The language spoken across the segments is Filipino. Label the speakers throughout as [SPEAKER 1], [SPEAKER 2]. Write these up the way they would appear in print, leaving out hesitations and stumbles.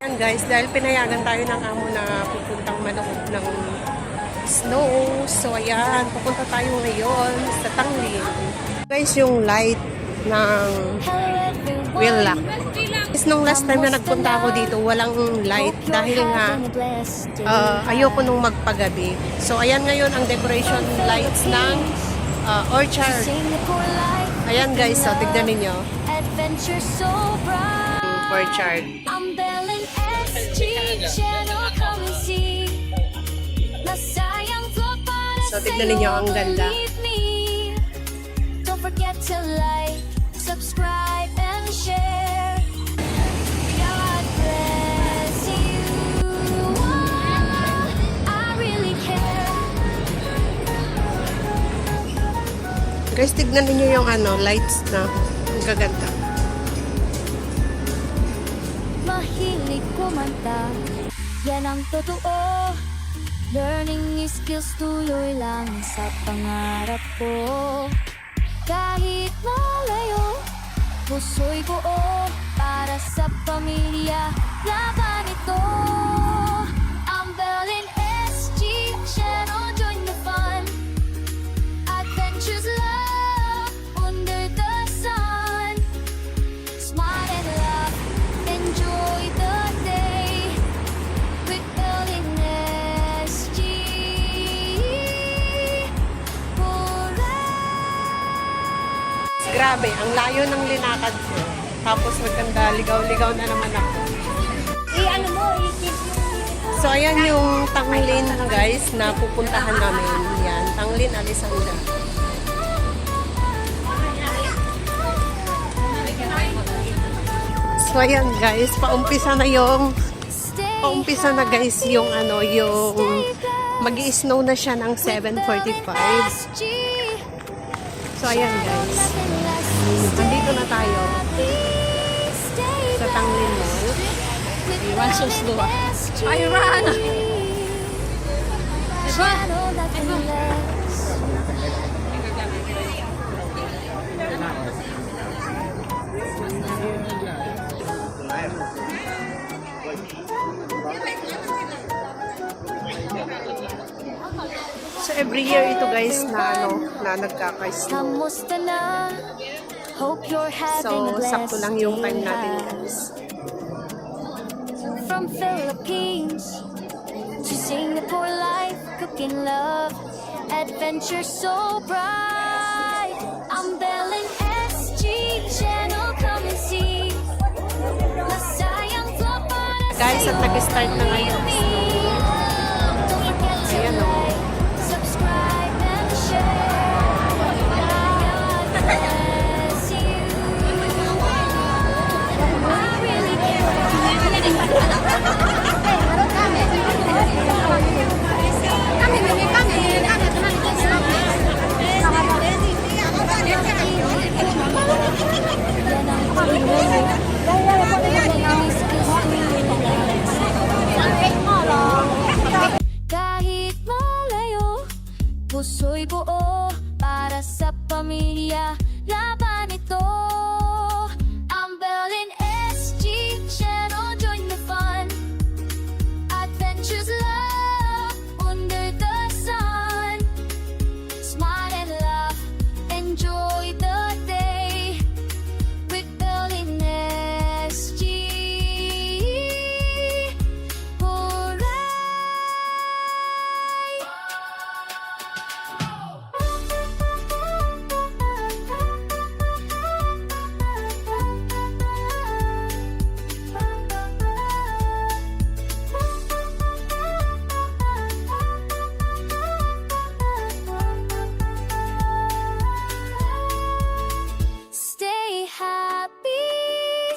[SPEAKER 1] Ayan guys, dahil pinayagan tayo ng amo na pupuntang manood ng snow. So ayan, pupunta tayo ngayon sa Tanglin. Guys, yung light ng Wheelock. Nung last time na nagpunta ako dito, walang light dahil nga ayoko nung magpagabi. So ayan ngayon ang decoration lights ng Orchard. Ayan guys, so tignan ninyo. Orchard. So tignan ninyo, ang ganda.
[SPEAKER 2] Don't forget to like, subscribe, and share. God bless you. I really care.
[SPEAKER 1] Guys, tignan ninyo yung lights na ang gaganda.
[SPEAKER 2] Mahilig kumanta, yan ang totoo. Learning new skills, tuloy lang sa pangarap ko. Kahit malayo, puso'y buo para sa pamilya. Laban ito. Ang Berlin SG channel, join the fun. Adventures love under the sun. Smile and laugh, enjoy the day with Berlin SG.
[SPEAKER 1] Grabe, ang layo ng linakad ko. Tapos maganda, ligaw-ligaw na naman ako. So, ayan yung Tanglin, guys, na pupuntahan namin. Yan, Tanglin, Alisanda. So, ayan, guys, paumpisa na guys yung yung mag-i-snow na siya ng 7:45. So, ayan, guys. Nandito na tayo sa Tanglin Mall.
[SPEAKER 3] Iwan so slow. Ay, run!
[SPEAKER 1] So, every year ito, guys, na nagkaka-snow.
[SPEAKER 2] Kamusta na? Hope you're having
[SPEAKER 1] So,
[SPEAKER 2] a
[SPEAKER 1] sakto lang yung time
[SPEAKER 2] blessed
[SPEAKER 1] natin,
[SPEAKER 2] day.
[SPEAKER 1] guys.
[SPEAKER 2] From Philippines to Singapore, life, cooking love, adventure so bright. I'm Berlin SG channel, come and see. Masayang vlog para
[SPEAKER 1] Guys, at nag-start na ngayon.
[SPEAKER 2] Don't forget to
[SPEAKER 1] Ayan, oh.
[SPEAKER 2] like, subscribe, and share. God bless you. I really kahit malayo, puso'y buo para sa pamilya. Laban ito. Ang Berlin SG channel, join the fun. Adventures love under the sun. Smile and laugh, enjoy the day with Berlin SG. Stay happy,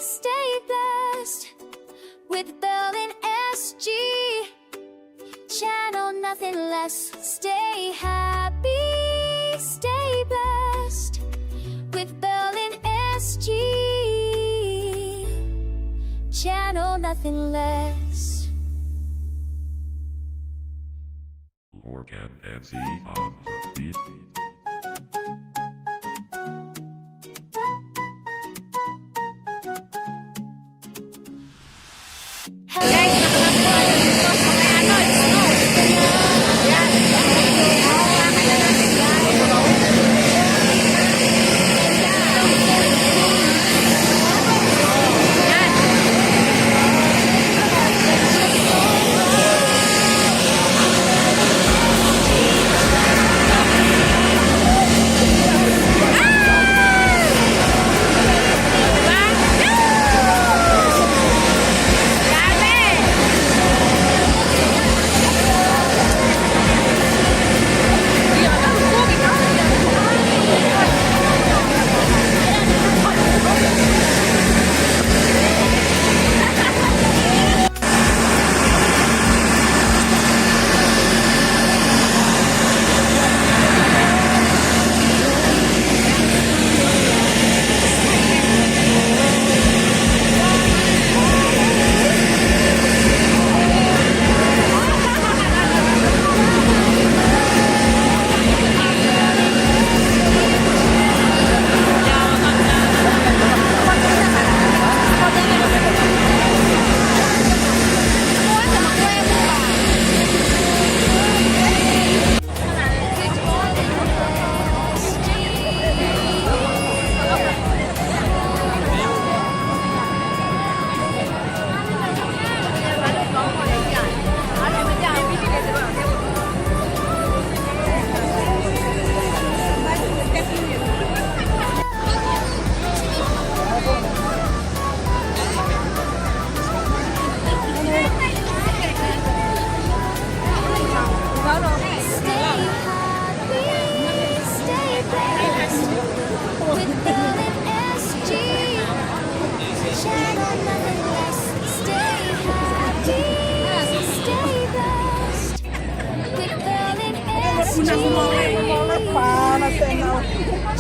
[SPEAKER 2] stay blessed with Berlin SG channel, nothing less. Stay happy, stay blessed with Berlin SG channel, nothing less.
[SPEAKER 4] Organ MC on the beat.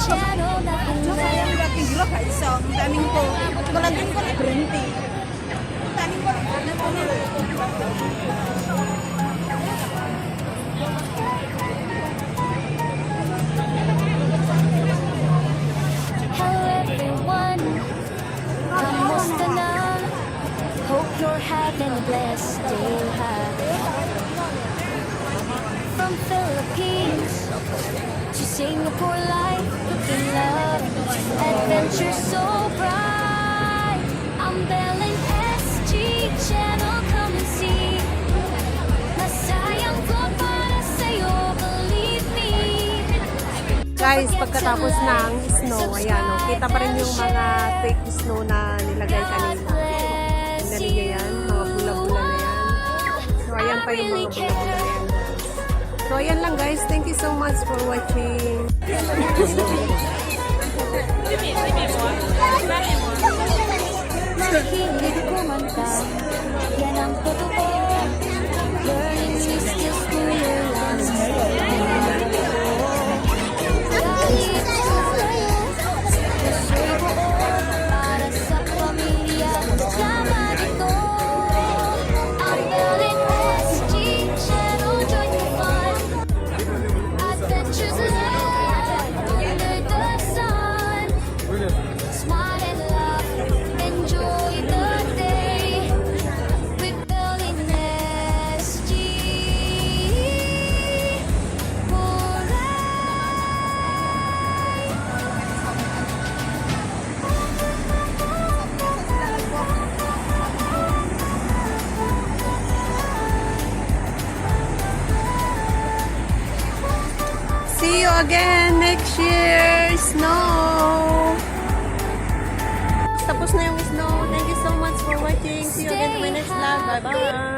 [SPEAKER 2] channel nothing less. Hello everyone, kamusta na? Hope you're having a blessed day. From Philippines to Singapore, life looking love, adventure so bright. I'm Belen SG channel, come and see. Nasayang ko para sa'yo, believe me.
[SPEAKER 1] Guys, pagkatapos ng snow, ayan, oh, kita pa rin yung mga fake snow na nilagay kanina. Tingnan niyo yan, mga bula-bula na yan. So, ayan pa yung mga bula-bula na yan. So, ayan lang guys. Thank you so much for watching.
[SPEAKER 2] Mahilig kumanta, yan ang totoo. Learning new skills through your life. Kahit malayo, gusto'y buo para sa pamilya. Sama dito, ang Belen SG channel, join the fun. Adventures live under the sun. Smile and laugh, enjoy the day with Belen SG.
[SPEAKER 1] See you again next year. Snow. Tapos na yung snow. Thank you so much for watching. See you again to my next vlog. Bye-bye.